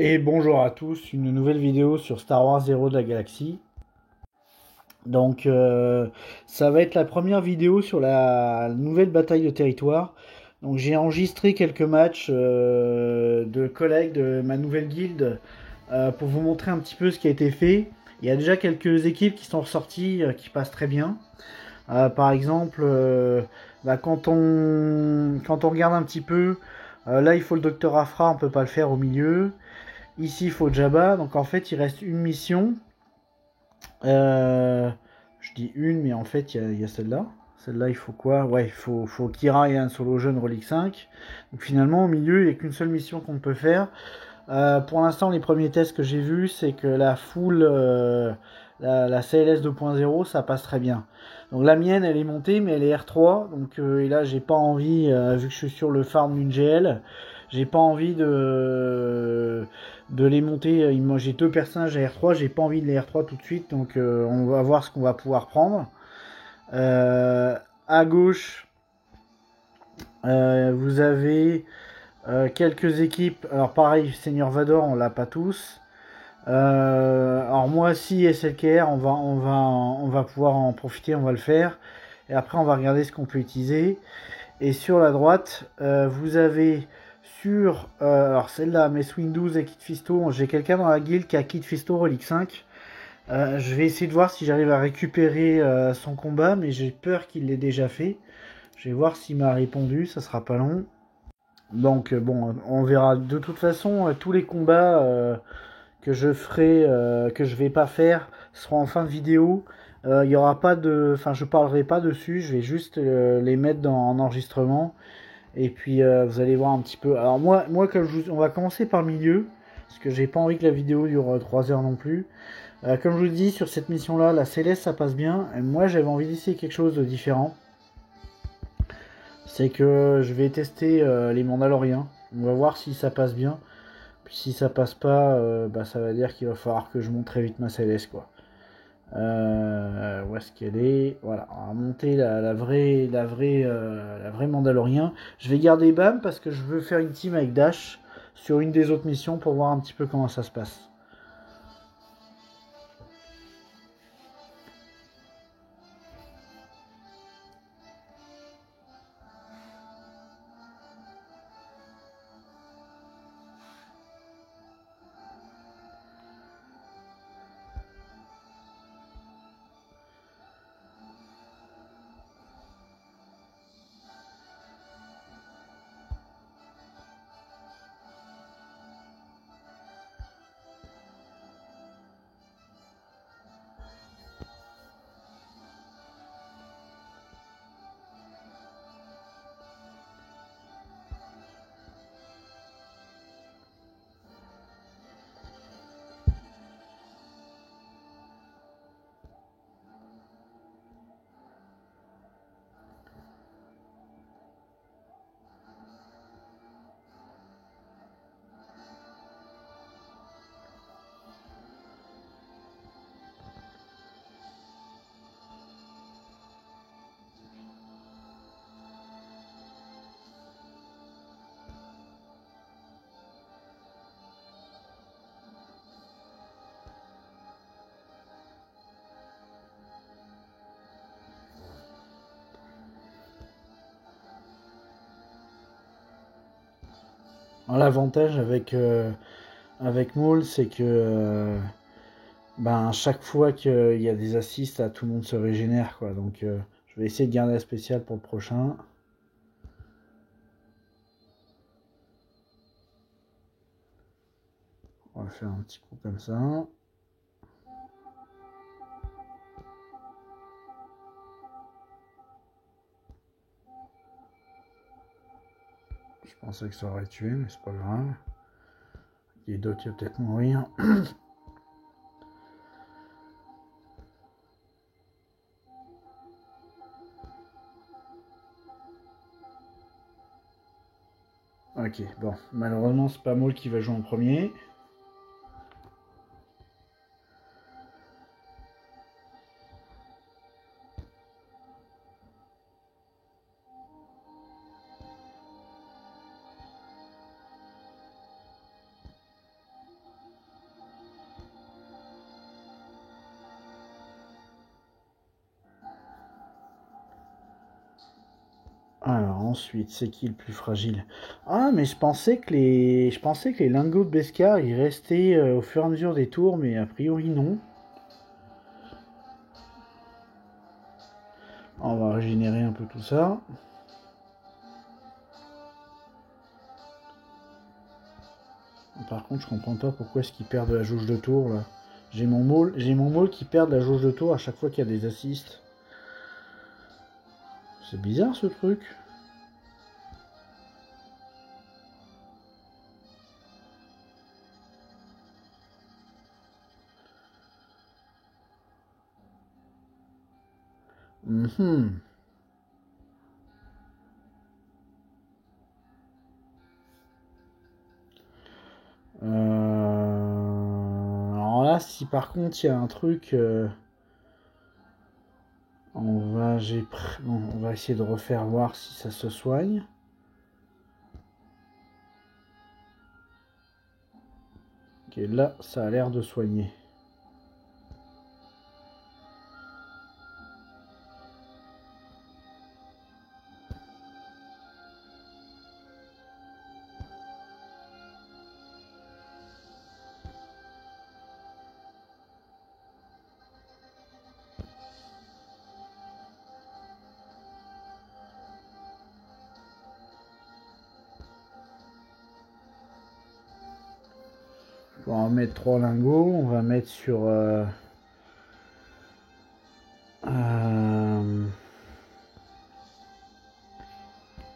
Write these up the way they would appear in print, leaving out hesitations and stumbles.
Et bonjour à tous, une nouvelle vidéo sur Star Wars Héros de la Galaxie. Donc ça va être la première vidéo sur la nouvelle bataille de territoire. Donc j'ai enregistré quelques matchs de collègues de ma nouvelle guilde pour vous montrer un petit peu ce qui a été fait. Il y a déjà quelques équipes qui sont ressorties qui passent très bien. Par exemple, quand on regarde un petit peu, là il faut le docteur Afra, on peut pas le faire au milieu. Ici, il faut Jabba. Donc en fait, il reste une mission. Euh, je dis une, mais en fait, il y a celle-là. Celle-là, il faut quoi? Ouais, il faut Kira et un solo jeune Relic 5. Donc finalement, au milieu, il n'y a qu'une seule mission qu'on peut faire. Pour l'instant, les premiers tests que j'ai vus, c'est que la full, la CLS 2.0, ça passe très bien. Donc la mienne, elle est montée, mais elle est R3. Donc et là, j'ai pas envie, vu que je suis sur le farm d'une GL, j'ai pas envie de les monter. Moi, j'ai deux personnages à R3, j'ai pas envie de les R3 tout de suite. Donc on va voir ce qu'on va pouvoir prendre. À gauche, vous avez quelques équipes. Alors pareil, Seigneur Vador, on l'a pas tous. Alors moi, si SLKR, on va pouvoir en profiter, on va le faire. Et après, on va regarder ce qu'on peut utiliser. Et sur la droite, vous avez alors celle-là, Mess Windows et Kit Fisto. J'ai quelqu'un dans la guilde qui a Kit Fisto Relic 5. Je vais essayer de voir si j'arrive à récupérer son combat, mais j'ai peur qu'il l'ait déjà fait. Je vais voir s'il m'a répondu, ça sera pas long. Donc bon, on verra. De toute façon, tous les combats que je ferai, que je vais pas faire, seront en fin de vidéo. Il y aura pas de, enfin, je parlerai pas dessus. Je vais juste les mettre en enregistrement. Et puis vous allez voir un petit peu. Alors moi, on va commencer par le milieu, parce que j'ai pas envie que la vidéo dure 3 heures non plus. Comme je vous dis, sur cette mission-là, la Céleste, ça passe bien. Et moi, j'avais envie d'essayer quelque chose de différent. C'est que je vais tester les Mandaloriens. On va voir si ça passe bien. Puis si ça passe pas, bah, ça va dire qu'il va falloir que je monte très vite ma Céleste, quoi. Où est-ce qu'elle est? Voilà, on va monter la vraie Mandalorien. Je vais garder Bam parce que je veux faire une team avec Dash sur une des autres missions pour voir un petit peu comment ça se passe. L'avantage avec Maul, c'est que ben, chaque fois qu'il y a des assists, tout le monde se régénère, quoi. Donc je vais essayer de garder la spéciale pour le prochain. On va faire un petit coup comme ça. Je pensais que ça aurait tué, mais c'est pas grave. Il y a d'autres qui vont peut-être mourir. Ok, bon. Malheureusement, c'est pas Maul qui va jouer en premier. ensuite, c'est qui le plus fragile? Ah, mais je pensais que les lingots de Beskar, ils restaient au fur et à mesure des tours, mais a priori non. On va régénérer un peu tout ça. Par contre, je comprends pas pourquoi est-ce qu'ils perdent de la jauge de tour là. J'ai mon môle qui perd de la jauge de tour à chaque fois qu'il y a des assists. C'est bizarre ce truc. Mhm. Alors là, si par contre il y a un truc, bon, on va essayer de refaire voir si ça se soigne. Ok, là, ça a l'air de soigner. On va en mettre 3 lingots, on va mettre sur... on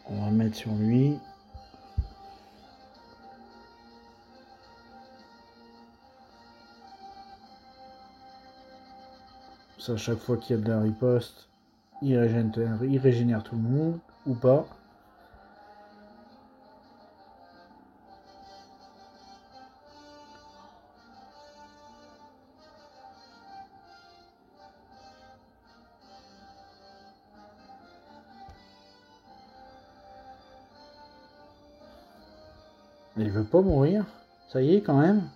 va mettre sur lui. Ça, à chaque fois qu'il y a de la riposte, il régénère tout le monde, ou pas. Mais il veut pas mourir. Ça y est, quand même.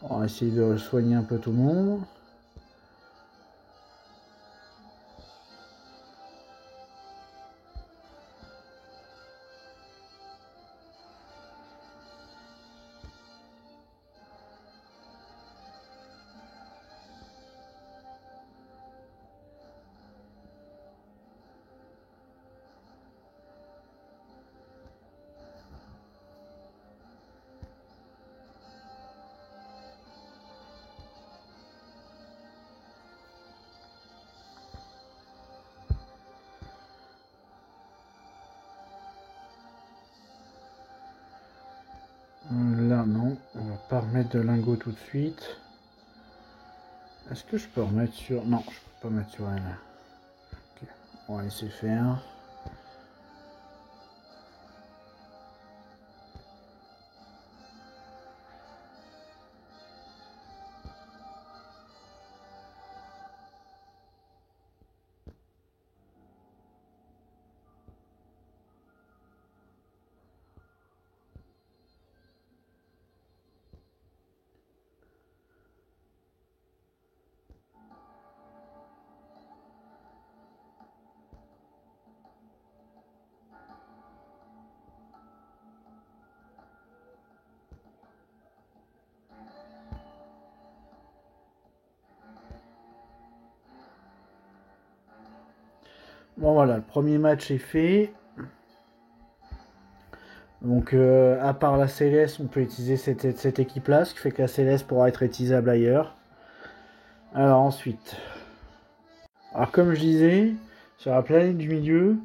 On va essayer de soigner un peu tout le monde. Là, non. On va pas remettre de lingots tout de suite. Est-ce que je peux remettre sur... Non, je peux pas mettre sur elle. Okay. On va laisser faire. Bon voilà, le premier match est fait. Donc à part la Céleste, on peut utiliser cette équipe-là, ce qui fait que la Céleste pourra être utilisable ailleurs. Alors ensuite, alors comme je disais, sur la planète du milieu,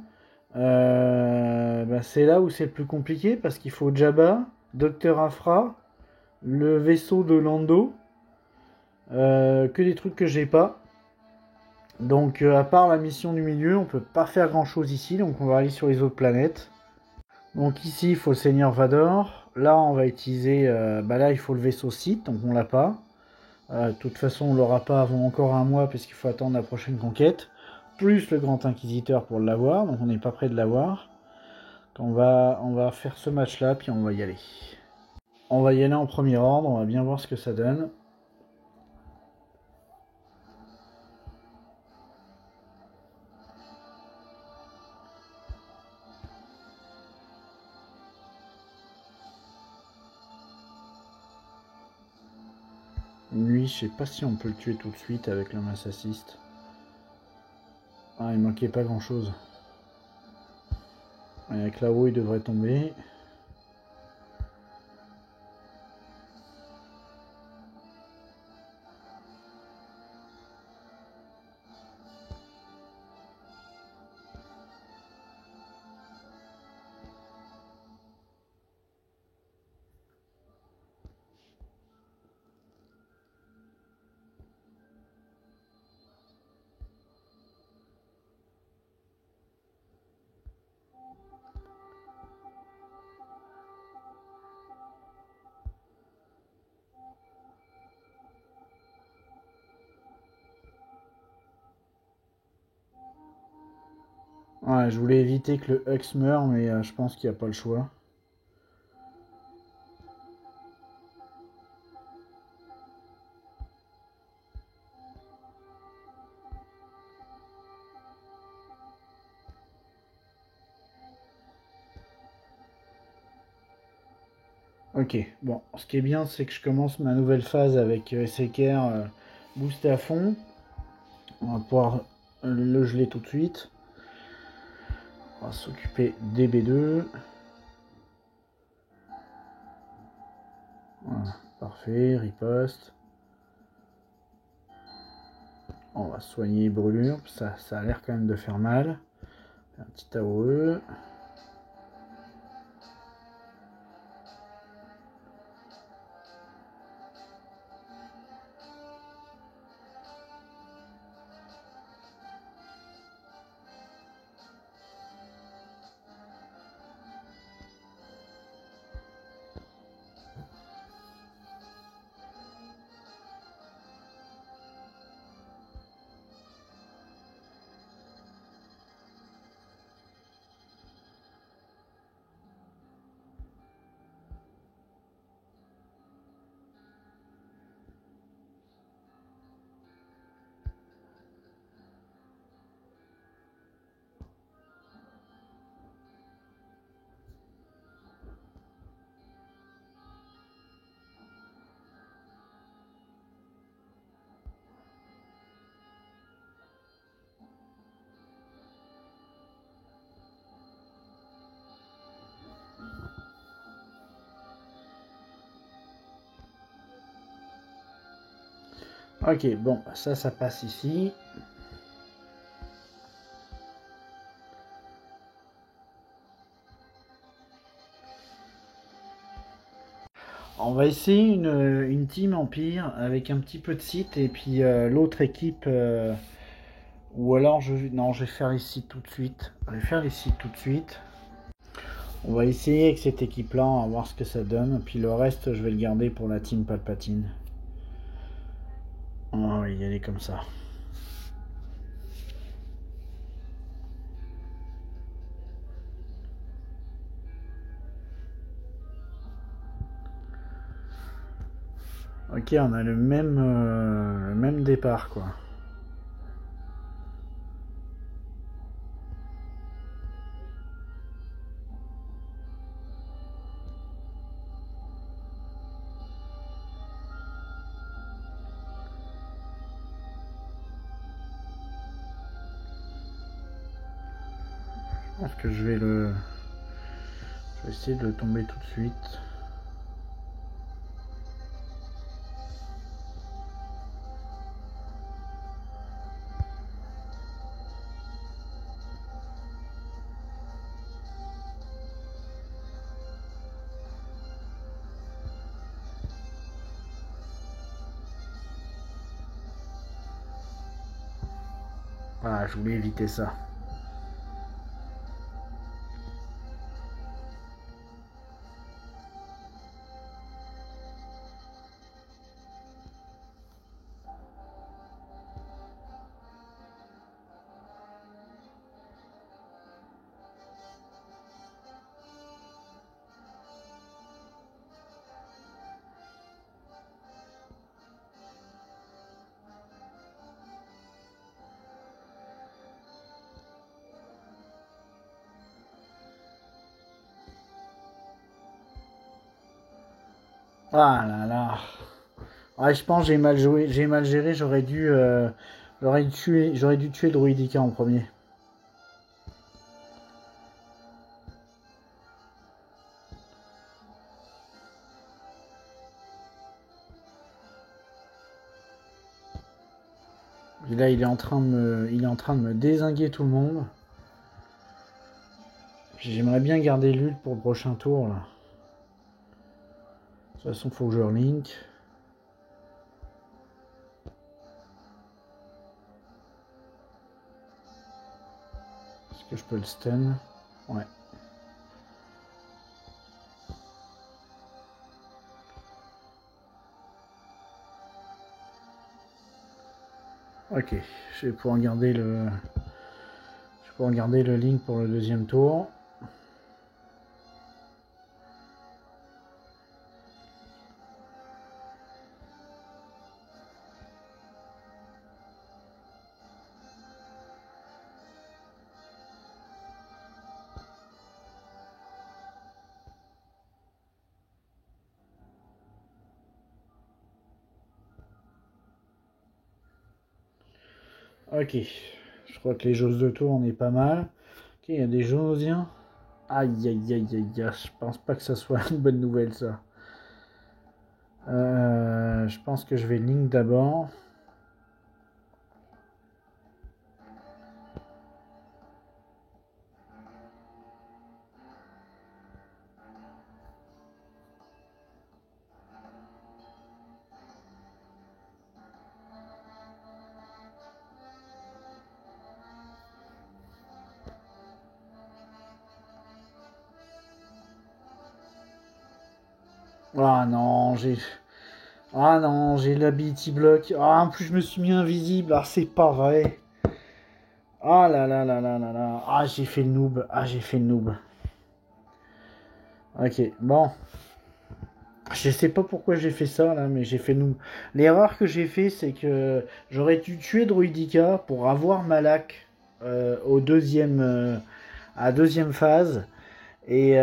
c'est là où c'est le plus compliqué parce qu'il faut Jabba, Docteur Afra, le vaisseau de Lando, que des trucs que j'ai pas. Donc à part la mission du milieu, on peut pas faire grand chose ici, donc on va aller sur les autres planètes. Donc ici il faut le Seigneur Vador. Là on va utiliser, là il faut le vaisseau Sith, donc on l'a pas. De toute façon on l'aura pas avant encore un mois parce qu'il faut attendre la prochaine conquête. Plus le Grand Inquisiteur pour l'avoir, donc on n'est pas prêt de l'avoir. On va faire ce match là puis on va y aller. On va y aller en premier ordre, on va bien voir ce que ça donne. Lui, je sais pas si on peut le tuer tout de suite avec le mass assist. Ah, il manquait pas grand chose. Avec là-haut, il devrait tomber. Ouais, je voulais éviter que le Hux meure, mais je pense qu'il n'y a pas le choix. Ok, bon, ce qui est bien, c'est que je commence ma nouvelle phase avec SKR boosté à fond. On va pouvoir le geler tout de suite. On va s'occuper des B2. Voilà, parfait, riposte. On va soigner brûlure, ça a l'air quand même de faire mal. Un petit AOE. Ok, bon, ça passe ici. On va essayer une team Empire avec un petit peu de site et puis l'autre équipe. Ou alors non, je vais faire les sites tout de suite. Je vais faire les sites tout de suite. On va essayer avec cette équipe-là, on va voir ce que ça donne. Puis le reste, je vais le garder pour la team Palpatine. On va y aller comme ça. Ok, on a le même départ, quoi. Je pense que je vais essayer de le tomber tout de suite. Ah, je voulais éviter ça. Ah là là. Ouais, je pense que j'ai mal joué, j'ai mal géré, j'aurais dû tuer Druidica en premier. Et là, il est en train de me dézinguer tout le monde. J'aimerais bien garder l'ult pour le prochain tour là. De toute façon, faut que je relink. Est-ce que je peux le stun? Ouais. Ok, je vais pouvoir garder le link pour le deuxième tour. Ok, je crois que les jauges de tour on est pas mal. Ok, il y a des jaunosiens. Aïe aïe aïe aïe aïe, je pense pas que ça soit une bonne nouvelle ça. Je pense que je vais link d'abord. Ah non, j'ai l'ability block. Ah, en plus je me suis mis invisible. Ah, c'est pas vrai. Ah là là là là là là. Ah, j'ai fait le noob. Ah, j'ai fait le noob. Ok, bon. Je sais pas pourquoi j'ai fait ça là, mais j'ai fait noob. L'erreur que j'ai fait, c'est que j'aurais dû tuer Druidica pour avoir Malak à deuxième phase. Et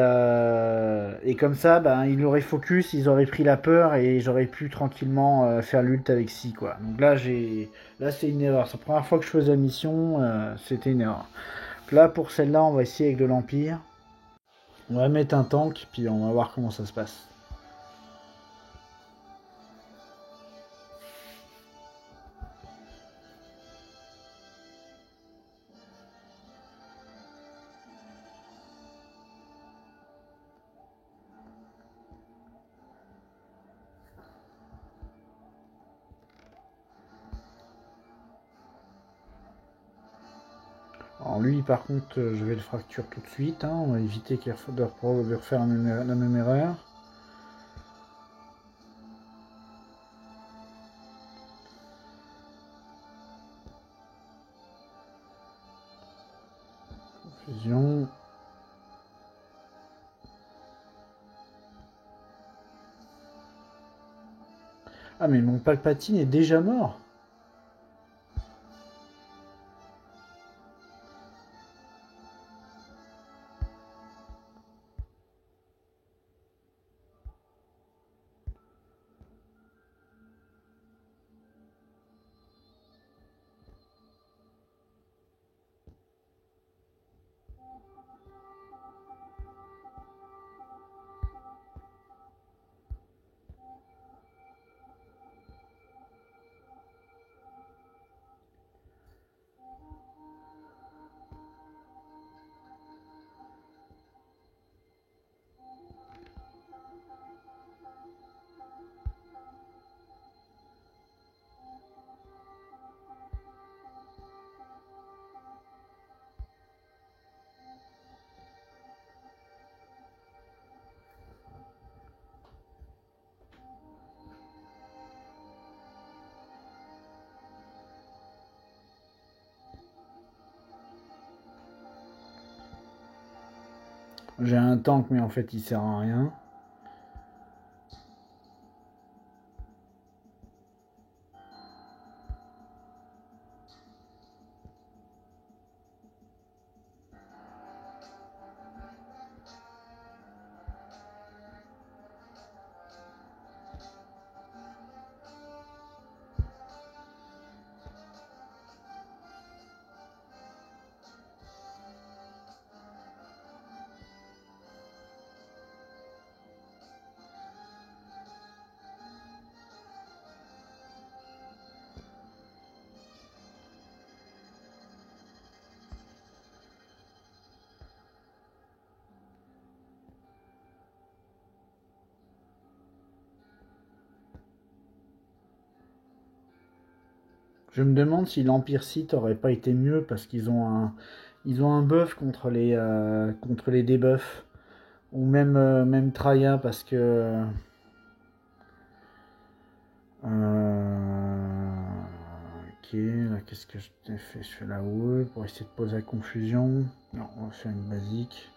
comme ça, ben, il aurait focus, ils auraient pris la peur et j'aurais pu tranquillement faire l'ult avec Si, quoi. Donc là c'est une erreur. C'est la première fois que je faisais la mission, c'était une erreur. Donc là, pour celle-là, on va essayer avec de l'Empire. On va mettre un tank, puis on va voir comment ça se passe. Alors lui, par contre, je vais le fracture tout de suite. Hein. On va éviter de refaire la même erreur. Fusion. Ah mais mon Palpatine est déjà mort. J'ai un tank, mais en fait, il sert à rien. Je me demande si l'Empire Sith aurait pas été mieux parce ils ont un buff contre les debuffs. Ou même Traya parce que... ok, là qu'est-ce que je t'ai fait? Je fais la OE pour essayer de poser la confusion. Non, on va faire une basique.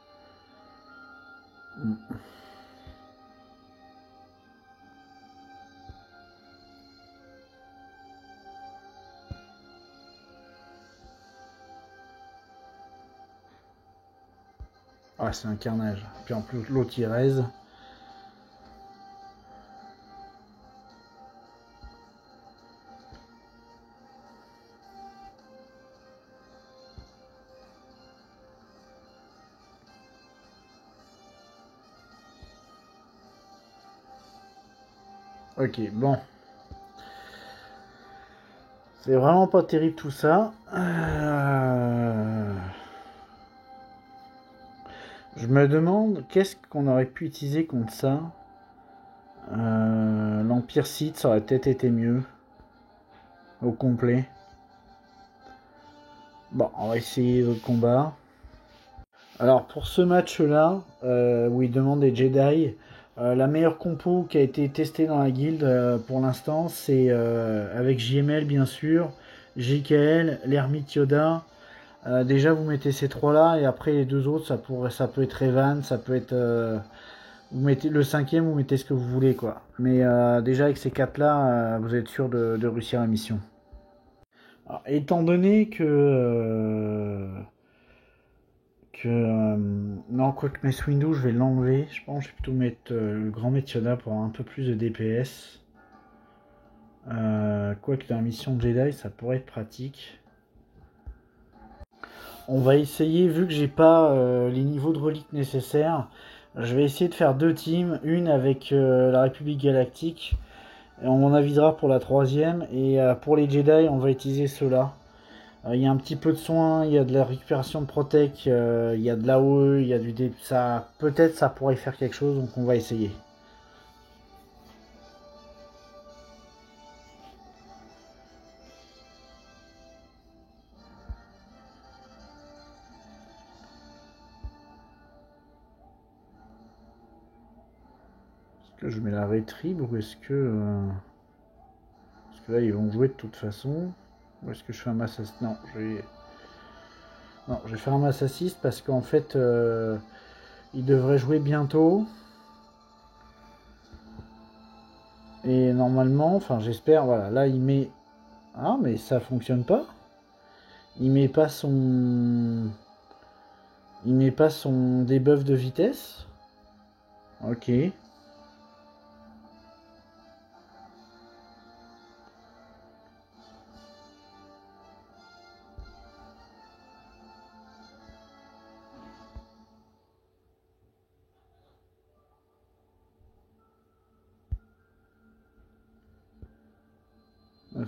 Ah, c'est un carnage. Puis en plus, l'autre il raise. Ok, bon. C'est vraiment pas terrible tout ça. Je me demande qu'est-ce qu'on aurait pu utiliser contre ça. L'Empire Sith, ça aurait peut-être été mieux. Au complet. Bon, on va essayer d'autres combats. Alors pour ce match-là, où il demande des Jedi, la meilleure compo qui a été testée dans la guilde pour l'instant, c'est avec JML bien sûr, JKL, l'Ermite Yoda. Déjà vous mettez ces trois-là et après les deux autres, ça peut être Evan, ça peut être vous mettez le cinquième, vous mettez ce que vous voulez quoi. Mais déjà avec ces quatre-là, vous êtes sûr de réussir la mission. Alors, étant donné non, quoique Mace Windu, je vais l'enlever. Je pense que je vais plutôt mettre le grand Yoda pour avoir un peu plus de DPS. Quoique dans la mission Jedi, ça pourrait être pratique. On va essayer, vu que j'ai pas les niveaux de reliques nécessaires, je vais essayer de faire deux teams. Une avec la République Galactique. Et on en avisera pour la troisième. Et pour les Jedi, on va utiliser ceux-là. Il y a un petit peu de soin, il y a de la récupération de protec, il y a de l'AOE, il y a du dé... ça peut-être ça pourrait faire quelque chose, donc on va essayer. Est-ce que je mets la rétrib ou est-ce que parce que là ils vont jouer de toute façon. Ou est-ce que je fais un mass assist? Non, je vais faire un mass assist parce qu'en fait ils devraient jouer bientôt. Et normalement, enfin j'espère, voilà, là il met. Ah mais ça fonctionne pas. Il met pas son. Il met pas son debuff de vitesse. Ok.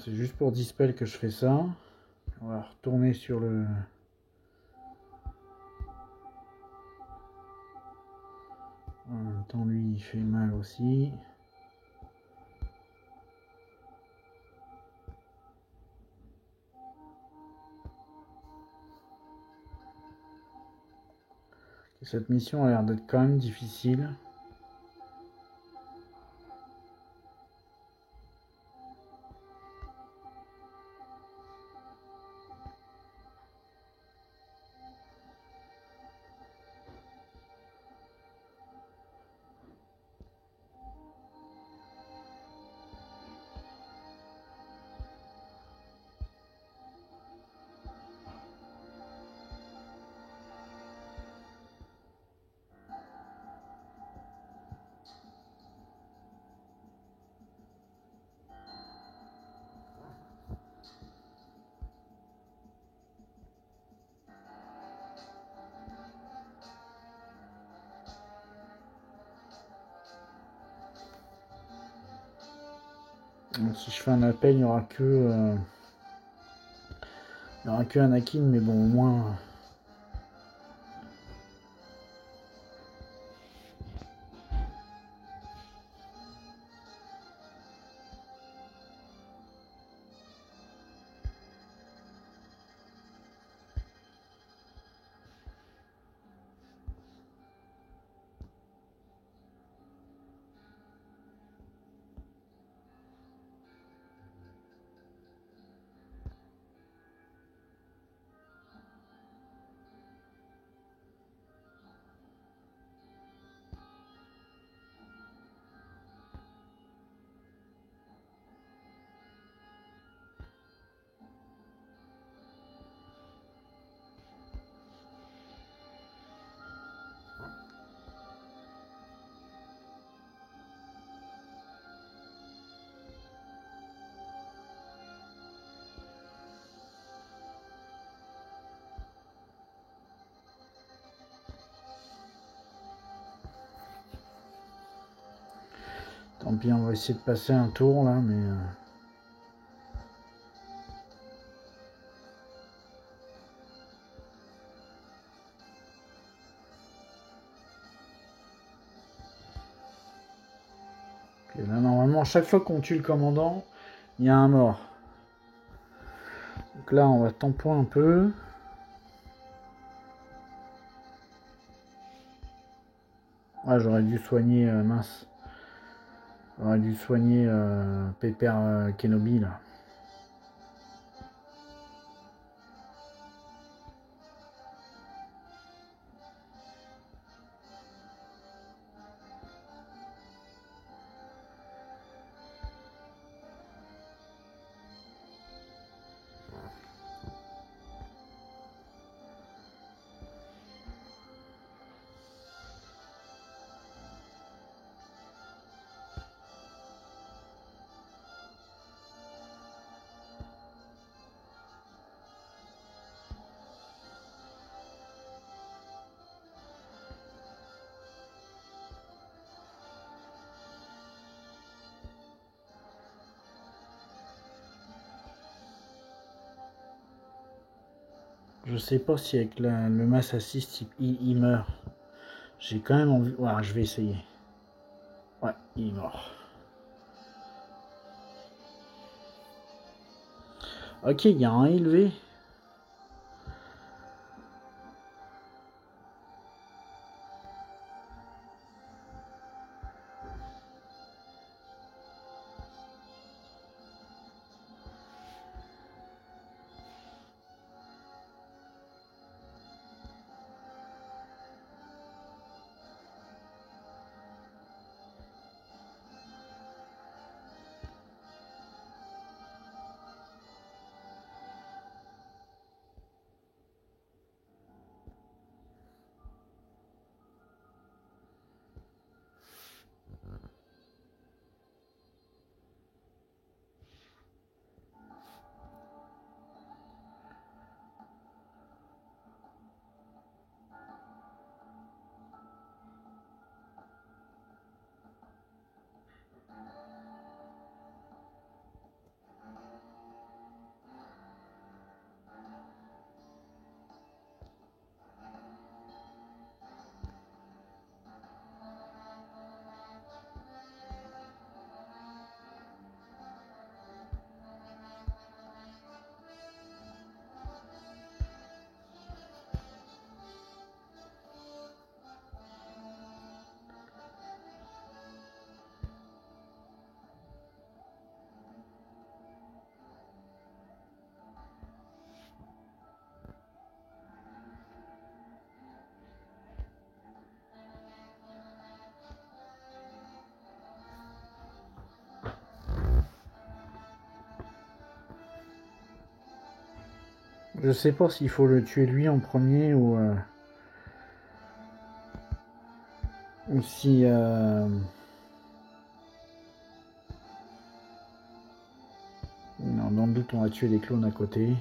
C'est juste pour dispel que je fais ça. On va retourner sur le... En même temps, lui, il fait mal aussi. Cette mission a l'air d'être quand même difficile. Donc, si je fais un appel, il n'y aura que... il n'y aura que Anakin, mais bon, au moins... Tant pis, on va essayer de passer un tour là, mais... Okay, là, normalement, chaque fois qu'on tue le commandant, il y a un mort. Donc là, on va tampon un peu. Ah, j'aurais dû soigner... mince. J'aurais dû soigner Pépère Kenobi, là. Je sais pas si avec le Mass Assist il meurt. J'ai quand même envie... Ouais, je vais essayer. Ouais, il est mort. Ok, il y a un élevé. Je sais pas s'il faut le tuer lui en premier ou si... Non, dans le doute, on va tuer les clones à côté.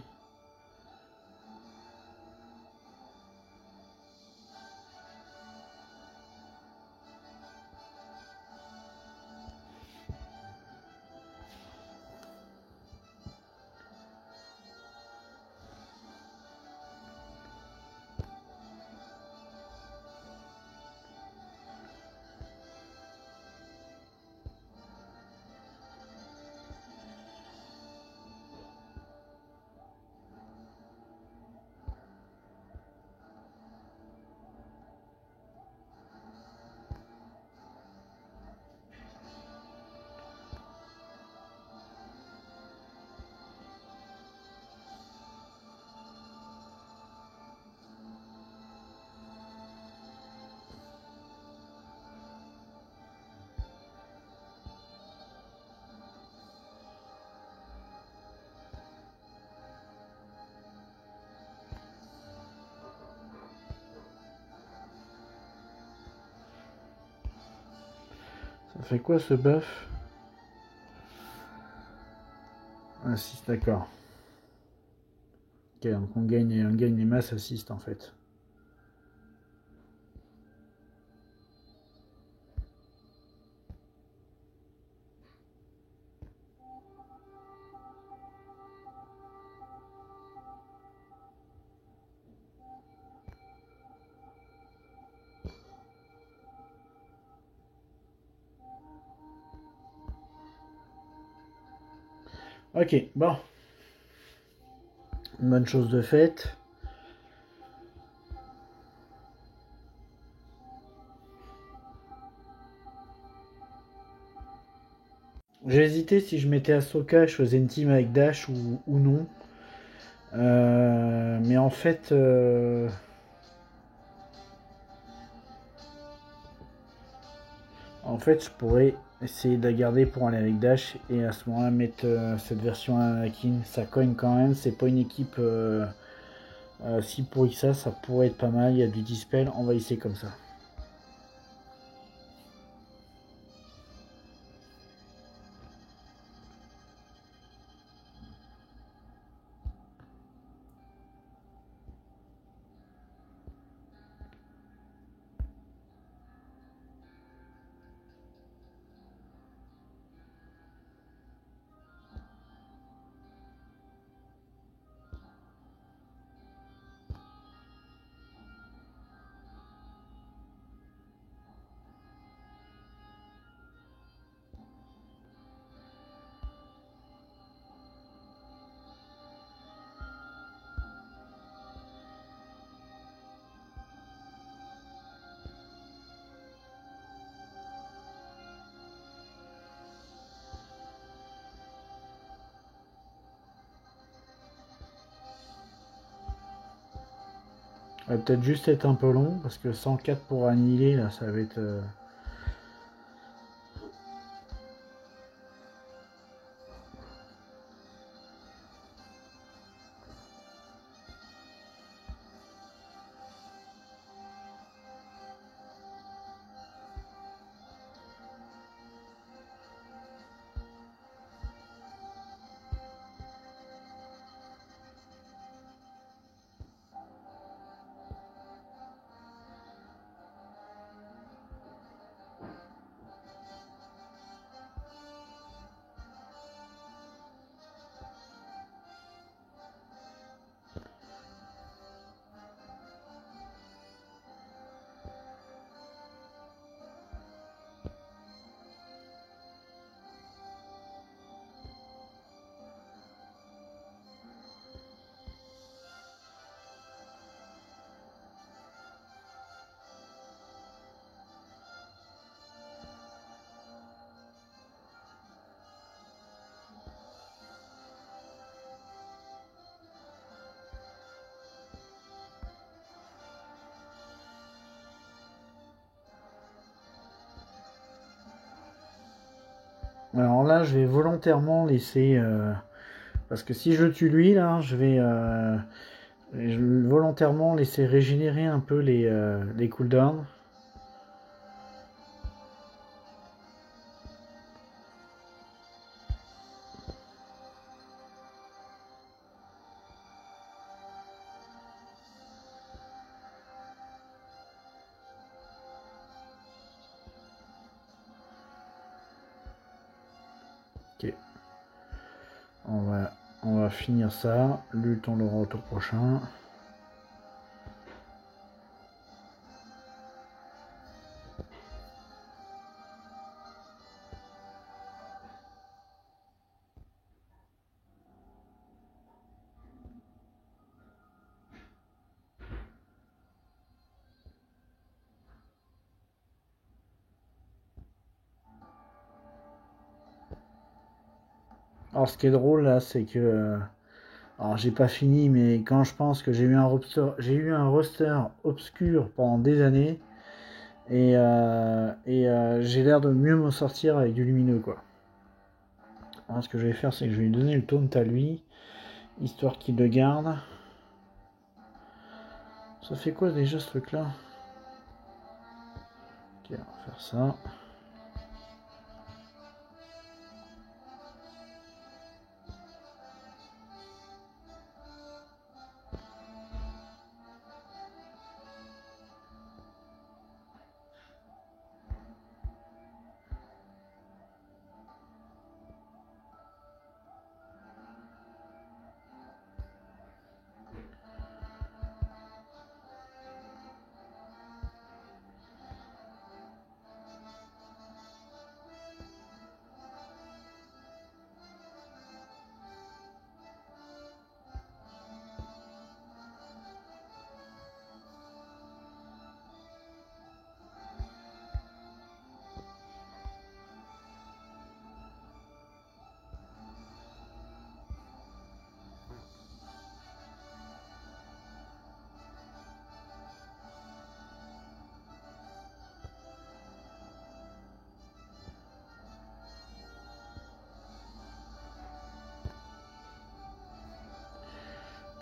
Ça fait quoi ce buff? Assist, d'accord. Ok, donc on gagne les masses assist en fait. Ok, bon. Une bonne chose de faite. J'ai hésité si je mettais Ahsoka, je faisais une team avec Dash ou non. Mais en fait, je pourrais essayer de la garder pour aller avec Dash et à ce moment-là mettre cette version Anakin. Ça cogne quand même, c'est pas une équipe si pourri que ça pourrait être pas mal. Il y a du dispel, on va essayer comme ça. Ça va peut-être juste être un peu long parce que 104 pour annihiler là, ça va être. Alors là, je vais volontairement laisser. Parce que si je tue lui, là, je vais volontairement laisser régénérer un peu les cooldowns. Ok. On va finir ça. Lutte, on l'aura au tour prochain. Alors, ce qui est drôle là, c'est que. Alors, j'ai pas fini, mais quand je pense que j'ai eu un roster obscur pendant des années, et j'ai l'air de mieux m'en sortir avec du lumineux, quoi. Alors, ce que je vais faire, c'est que je vais lui donner le taunt à lui, histoire qu'il le garde. Ça fait quoi déjà ce truc-là? Ok, on va faire ça.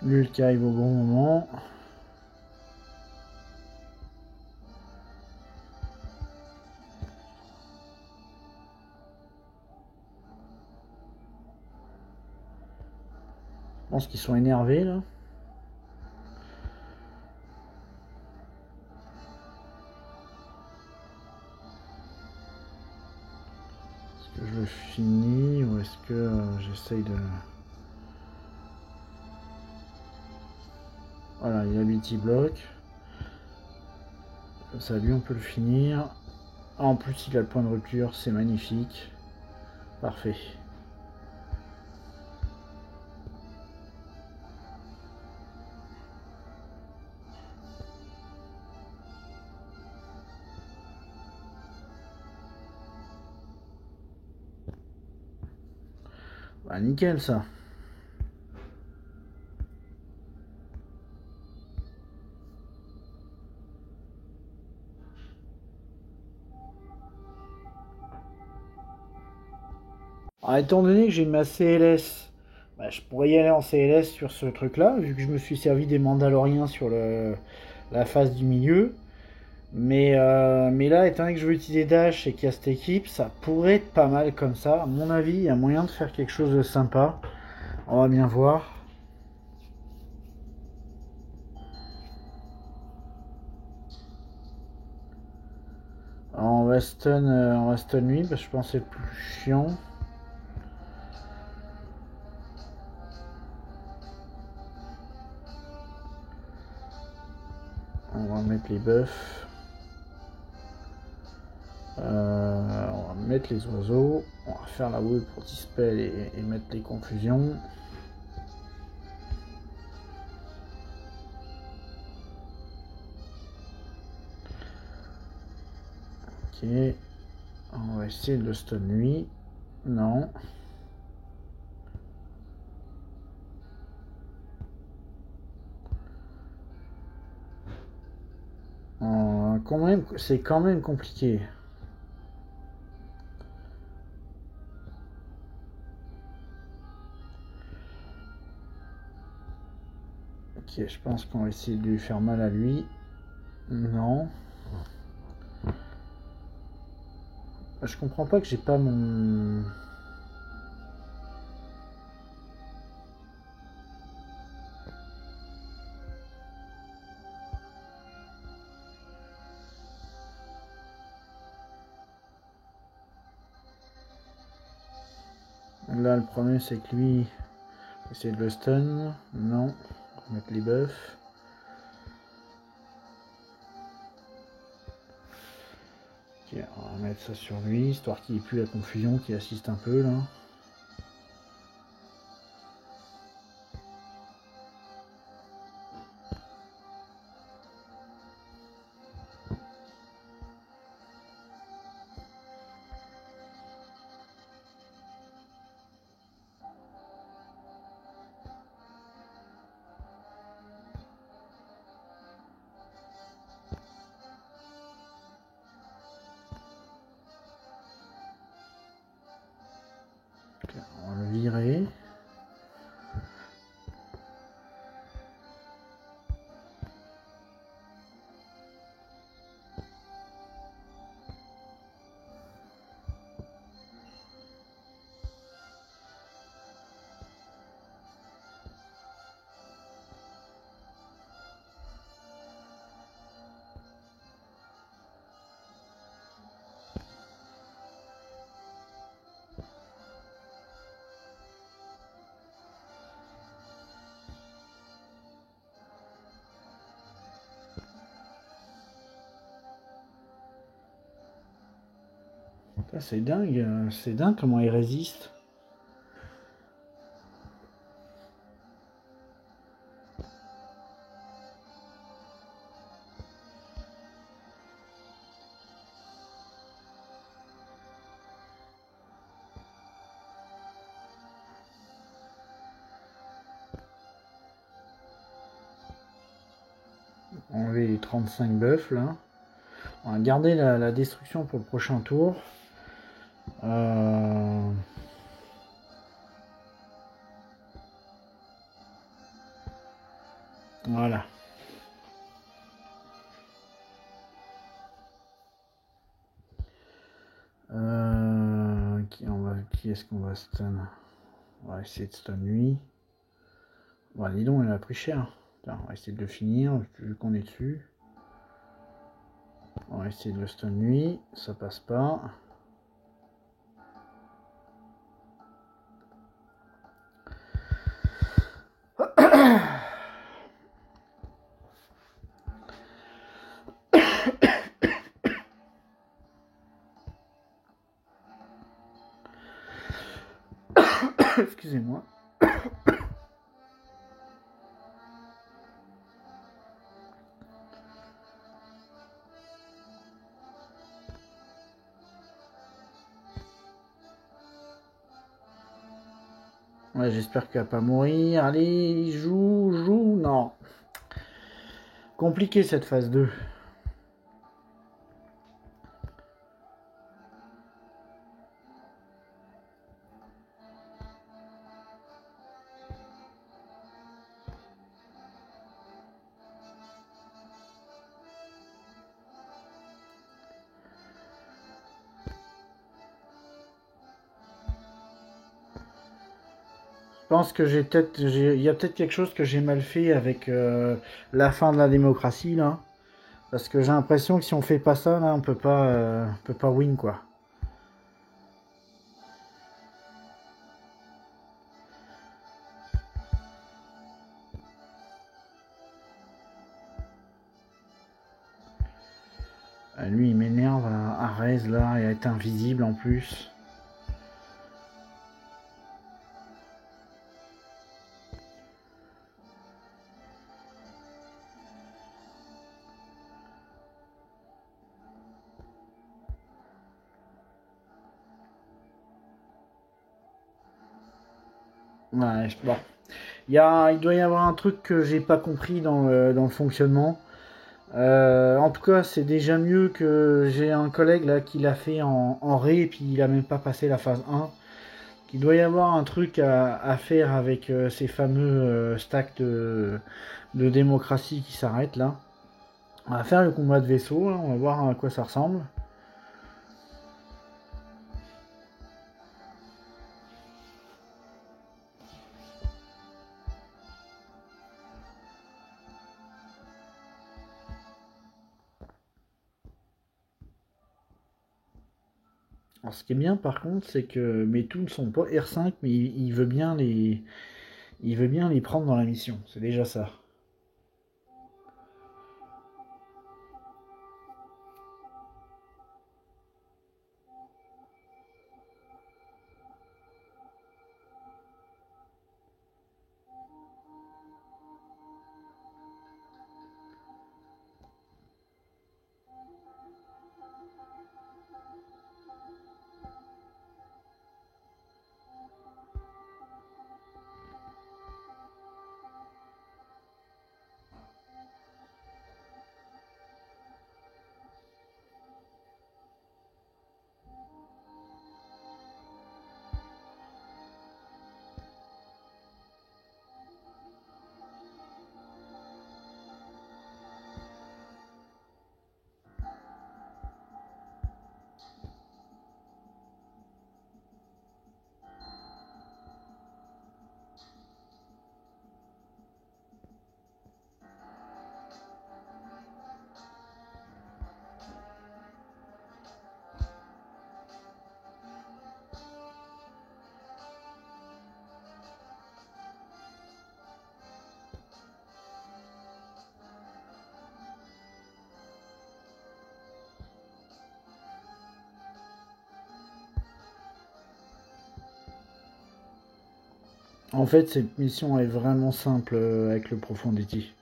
L'huile qui arrive au bon moment. Je pense qu'ils sont énervés là. Est-ce que je le finis ou est-ce que j'essaye de... Voilà, il a BT block. Comme ça, lui, on peut le finir. En plus, il a le point de rupture, c'est magnifique. Parfait. Bah, nickel, ça. Alors, étant donné que j'ai ma CLS, bah, je pourrais y aller en CLS sur ce truc-là, vu que je me suis servi des Mandaloriens sur la phase du milieu. Mais là, étant donné que je veux utiliser Dash et qu'il y a cette équipe, ça pourrait être pas mal comme ça. À mon avis, il y a moyen de faire quelque chose de sympa. On va bien voir. Alors, on va stun lui, parce que je pense que c'est le plus chiant. On va mettre les buffs. On va mettre les oiseaux. On va faire la wall pour dispel et mettre les confusions. Ok. On va essayer de le stun lui. Non. C'est quand même compliqué. Ok, je pense qu'on va essayer de lui faire mal à lui. Non. Je comprends pas que j'ai pas mon... Là, le problème, c'est que lui... Essayer de le stun. Non. On va mettre les buffs. Ok, on va mettre ça sur lui, histoire qu'il n'y ait plus la confusion, qu'il assiste un peu, là. Ok, on va le virer. C'est dingue comment il résiste. Enlever les 35 buffs là. On va garder la destruction pour le prochain tour. Voilà. Qui est-ce qu'on va stun? On va essayer de stun lui. Bon, dis donc, il a pris cher. Tiens, on va essayer de le finir, vu qu'on est dessus. On va essayer de le stun lui. Ça passe pas. Excusez-moi. Ouais, j'espère qu'il va pas mourir. Allez, joue. Non. Compliqué cette phase 2. Je pense que il y a peut-être quelque chose que j'ai mal fait avec la fin de la démocratie là, parce que j'ai l'impression que si on fait pas ça là, on peut pas win quoi. Lui il m'énerve à Rez là, et à être invisible en plus. Ouais, bon. Il doit y avoir un truc que j'ai pas compris dans le fonctionnement. En tout cas, c'est déjà mieux que j'ai un collègue là qui l'a fait en ré et puis il a même pas passé la phase 1. Il doit y avoir un truc à faire avec ces fameux stacks de démocratie qui s'arrêtent là. On va faire le combat de vaisseau, là, on va voir à quoi ça ressemble. Alors, ce qui est bien par contre, c'est que mes toons ne sont pas R5, mais il veut bien les prendre dans la mission. C'est déjà ça. En fait, cette mission est vraiment simple avec le Profundity.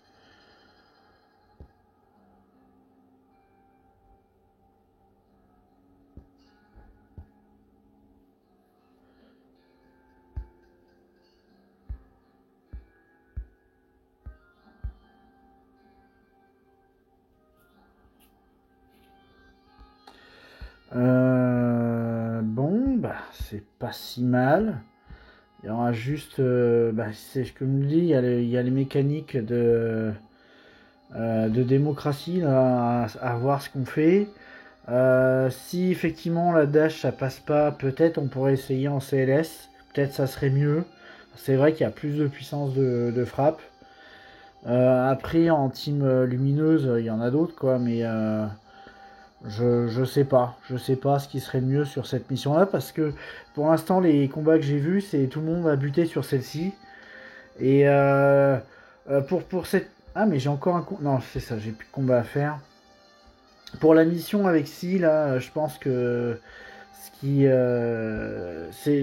Bon, bah, c'est pas si mal. Il y aura juste, c'est comme je dis, il y a les mécaniques de démocratie là, à voir ce qu'on fait. Si effectivement la dash ça passe pas, peut-être on pourrait essayer en CLS, peut-être ça serait mieux. C'est vrai qu'il y a plus de puissance de frappe. Après en team lumineuse, il y en a d'autres quoi, mais je sais pas ce qui serait le mieux sur cette mission là parce que pour l'instant les combats que j'ai vus, c'est tout le monde a buté sur celle-ci. Et pour cette... Ah mais j'ai encore un... Non c'est ça, j'ai plus de combat à faire. Pour la mission avec Si, là, je pense que ce qui...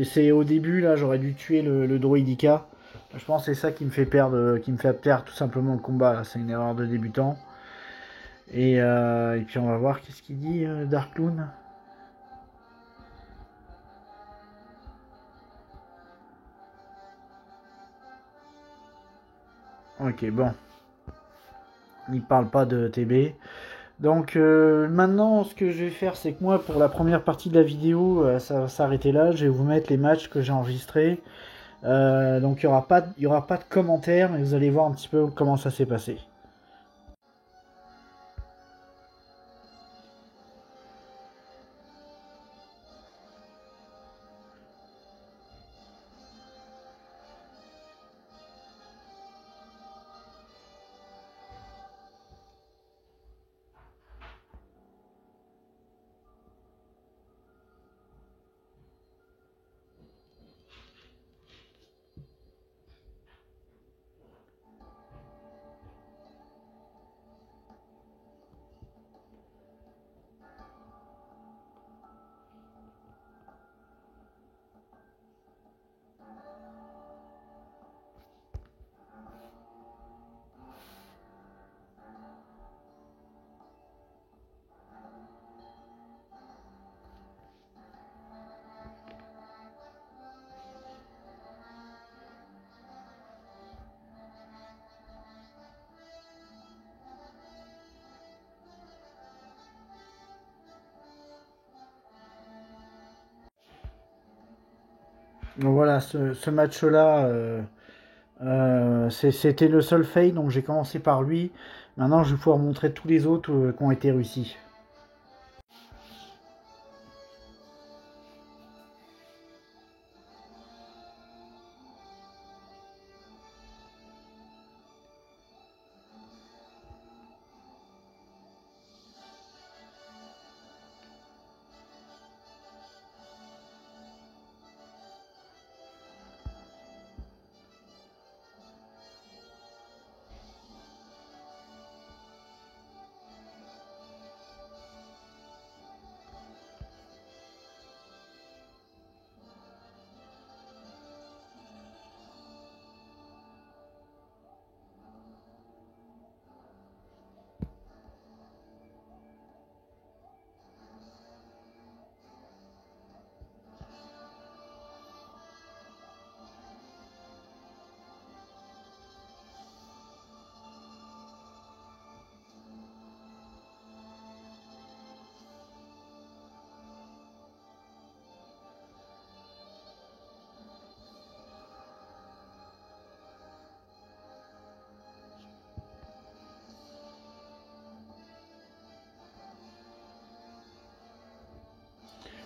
c'est au début, là, j'aurais dû tuer le droïdica. Je pense que c'est ça qui me fait perdre tout simplement le combat. C'est une erreur de débutant. Et puis on va voir qu'est-ce qu'il dit, Darkloon. Ok, bon. Il parle pas de TB. Donc maintenant, ce que je vais faire, c'est que moi, pour la première partie de la vidéo, ça va s'arrêter là. Je vais vous mettre les matchs que j'ai enregistrés. Donc il y aura pas de commentaires, mais vous allez voir un petit peu comment ça s'est passé. Donc voilà, ce match-là, c'était le seul fail, donc j'ai commencé par lui. Maintenant, je vais pouvoir montrer tous les autres qui ont été réussis.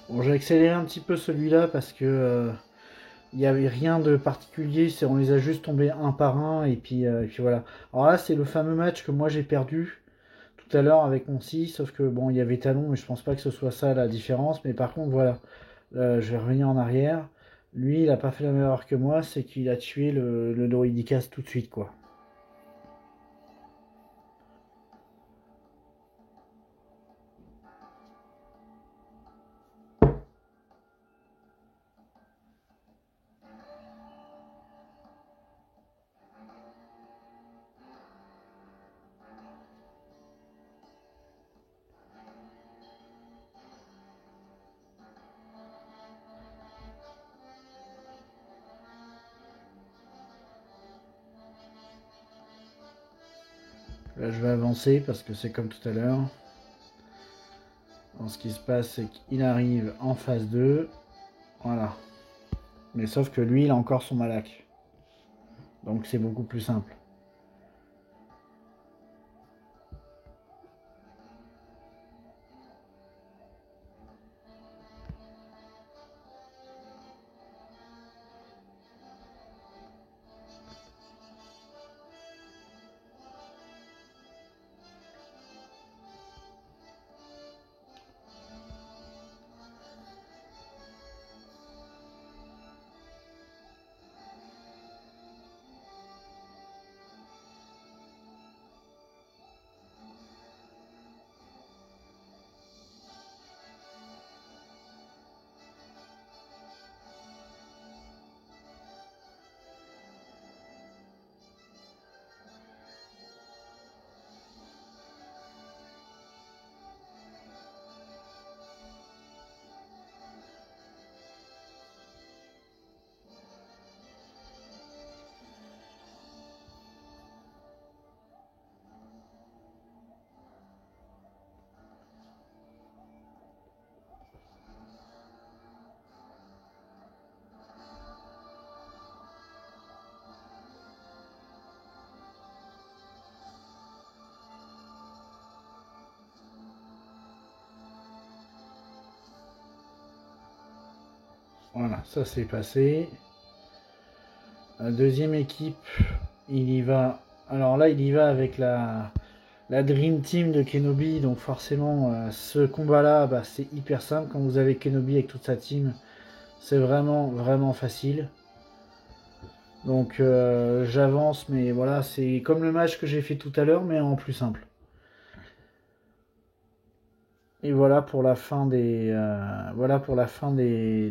Bon, j'ai accéléré un petit peu celui-là parce que il n'y avait rien de particulier, on les a juste tombés un par un et puis voilà. Alors là, c'est le fameux match que moi j'ai perdu tout à l'heure avec mon si, sauf que bon, il y avait talon, mais je pense pas que ce soit ça la différence. Mais par contre, voilà, je vais revenir en arrière. Lui, il a pas fait la même erreur que moi, c'est qu'il a tué le Droidicast tout de suite, quoi. Là, je vais avancer parce que c'est comme tout à l'heure. Ce qui se passe, c'est qu'il arrive en phase 2. Voilà. Mais sauf que lui, il a encore son Malak. Donc c'est beaucoup plus simple. Voilà, ça c'est passé. La deuxième équipe, il y va. Alors là, il y va avec la Dream Team de Kenobi. Donc forcément, ce combat-là, bah, c'est hyper simple. Quand vous avez Kenobi avec toute sa team, c'est vraiment, vraiment facile. Donc j'avance, mais voilà, c'est comme le match que j'ai fait tout à l'heure, mais en plus simple. Et voilà pour la fin des,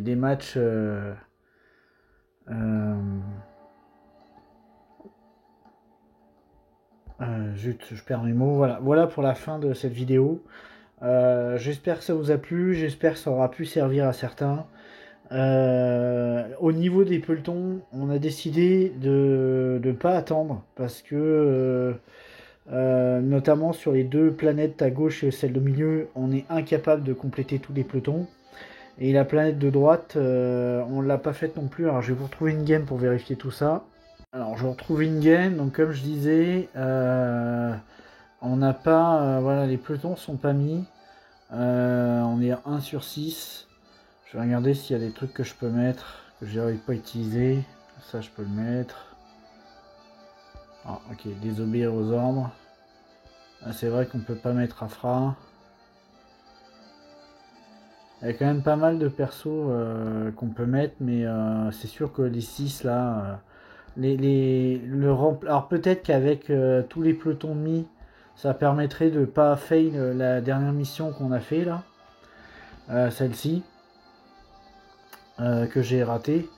des matchs. Zut, je perds mes mots. Voilà pour la fin de cette vidéo. J'espère que ça vous a plu, j'espère que ça aura pu servir à certains. Au niveau des pelotons, on a décidé de ne pas attendre parce que notamment sur les deux planètes à gauche et celle de milieu, on est incapable de compléter tous les pelotons. Et la planète de droite, on ne l'a pas faite non plus. Alors je vais vous retrouver une game pour vérifier tout ça. Alors je retrouve une game, donc comme je disais, on n'a pas, voilà, les pelotons sont pas mis. On est à 1 sur 6. Je vais regarder s'il y a des trucs que je peux mettre, que je n'aurais pas utilisé. Ça je peux le mettre. Ah ok, désobéir aux ordres. Ah, c'est vrai qu'on peut pas mettre Afra. Il y a quand même pas mal de persos qu'on peut mettre, mais c'est sûr que les 6 là... Alors peut-être qu'avec tous les pelotons mis, ça permettrait de pas fail la dernière mission qu'on a fait là, celle-ci, que j'ai ratée.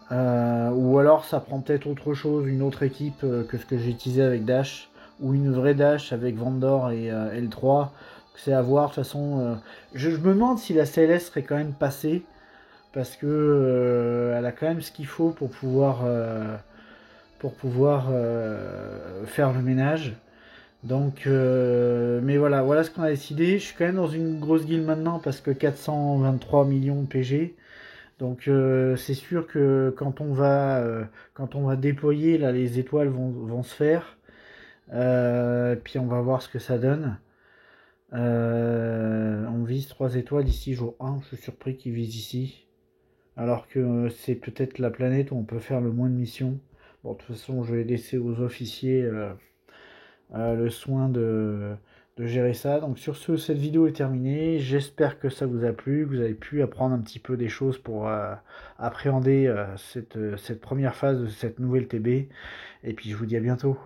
Ou alors ça prend peut-être autre chose, une autre équipe que ce que j'ai utilisé avec Dash, ou une vraie Dash avec Vandor et L3. C'est à voir, de toute façon. Je me demande si la CLS serait quand même passée, parce que elle a quand même ce qu'il faut pour pouvoir faire le ménage. Donc, mais voilà ce qu'on a décidé. Je suis quand même dans une grosse guilde maintenant parce que 423 millions de PG. Donc c'est sûr que quand on va déployer, là les étoiles vont se faire. Puis on va voir ce que ça donne. On vise 3 étoiles ici jour 1. Je suis surpris qu'ils visent ici. Alors que c'est peut-être la planète où on peut faire le moins de missions. Bon, de toute façon, je vais laisser aux officiers le soin de gérer ça. Donc sur ce, cette vidéo est terminée. J'espère que ça vous a plu, que vous avez pu apprendre un petit peu des choses pour appréhender cette première phase de cette nouvelle TB. Et puis je vous dis à bientôt.